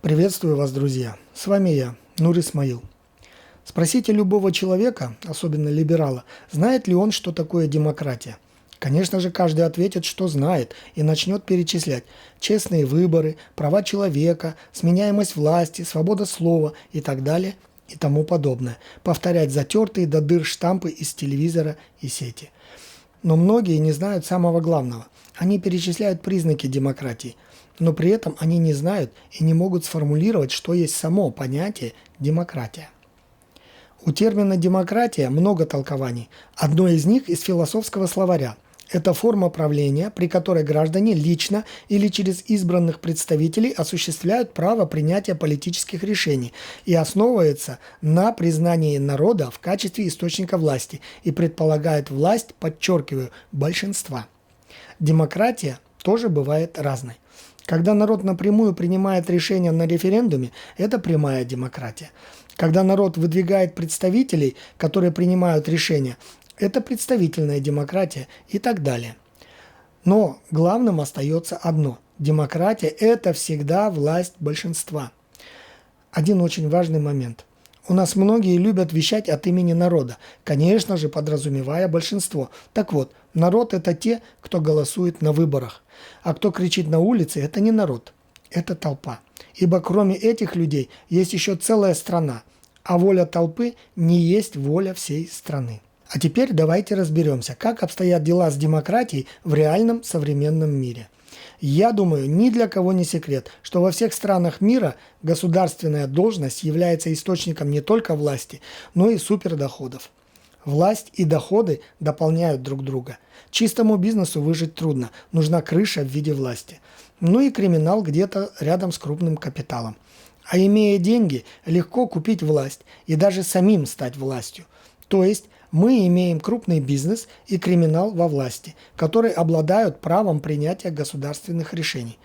Приветствую вас, друзья! С вами я, Нур Исмаил. Спросите любого человека, особенно либерала, знает ли он, что такое демократия. Конечно же, каждый ответит, что знает, и начнет перечислять честные выборы, права человека, сменяемость власти, свобода слова и так далее и тому подобное. Повторять затертые до дыр штампы из телевизора и сети. Но многие не знают самого главного. Они перечисляют признаки демократии, но при этом они не знают и не могут сформулировать, что есть само понятие демократия. У термина «демократия» много толкований. Одно из них из философского словаря. Это форма правления, при которой граждане лично или через избранных представителей осуществляют право принятия политических решений и основывается на признании народа в качестве источника власти и предполагает власть, подчеркиваю, большинства. Демократия тоже бывает разной. Когда народ напрямую принимает решения на референдуме, это прямая демократия. Когда народ выдвигает представителей, которые принимают решения, это представительная демократия и так далее. Но главным остается одно. Демократия – это всегда власть большинства. Один очень важный момент. У нас многие любят вещать от имени народа, конечно же, подразумевая большинство. Так вот, народ – это те, кто голосует на выборах. А кто кричит на улице – это не народ, это толпа. Ибо кроме этих людей есть еще целая страна, а воля толпы не есть воля всей страны. А теперь давайте разберемся, как обстоят дела с демократией в реальном современном мире. Я думаю, ни для кого не секрет, что во всех странах мира государственная должность является источником не только власти, но и супердоходов. Власть и доходы дополняют друг друга. Чистому бизнесу выжить трудно, нужна крыша в виде власти. Ну и криминал где-то рядом с крупным капиталом. А имея деньги, легко купить власть и даже самим стать властью. То есть мы имеем крупный бизнес и криминал во власти, которые обладают правом принятия государственных решений.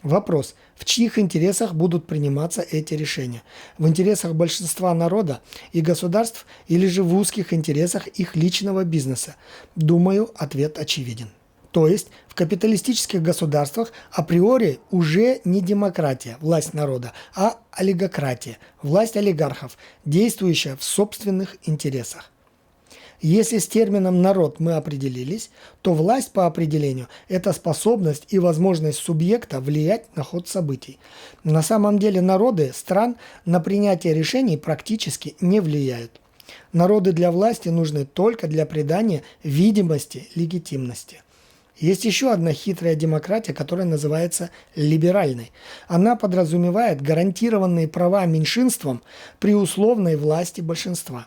Вопрос, в чьих интересах будут приниматься эти решения? В интересах большинства народа и государств или же в узких интересах их личного бизнеса? Думаю, ответ очевиден. То есть в капиталистических государствах априори уже не демократия, власть народа, а олигократия, власть олигархов, действующая в собственных интересах. Если с термином «народ» мы определились, то власть по определению – это способность и возможность субъекта влиять на ход событий. На самом деле народы стран на принятие решений практически не влияют. Народы для власти нужны только для придания видимости легитимности. Есть еще одна хитрая демократия, которая называется либеральной. Она подразумевает гарантированные права меньшинствам при условной власти большинства.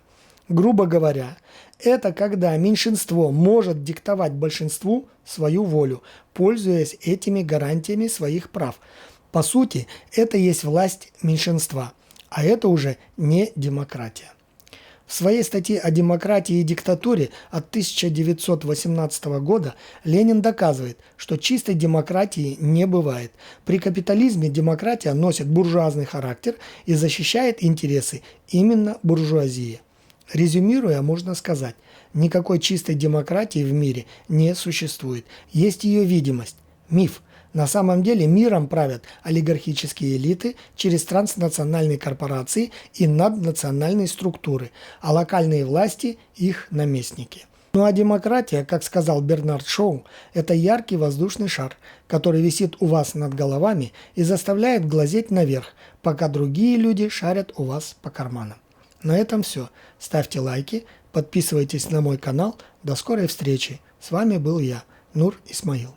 Грубо говоря, это когда меньшинство может диктовать большинству свою волю, пользуясь этими гарантиями своих прав. По сути, это есть власть меньшинства, а это уже не демократия. В своей статье о демократии и диктатуре от 1918 года Ленин доказывает, что чистой демократии не бывает. При капитализме демократия носит буржуазный характер и защищает интересы именно буржуазии. Резюмируя, можно сказать, никакой чистой демократии в мире не существует. Есть ее видимость, миф. На самом деле миром правят олигархические элиты через транснациональные корпорации и наднациональные структуры, а локальные власти – их наместники. Ну а демократия, как сказал Бернард Шоу, это яркий воздушный шар, который висит у вас над головами и заставляет глазеть наверх, пока другие люди шарят у вас по карманам. На этом все. Ставьте лайки, подписывайтесь на мой канал. До скорой встречи. С вами был я, Нур Исмаил.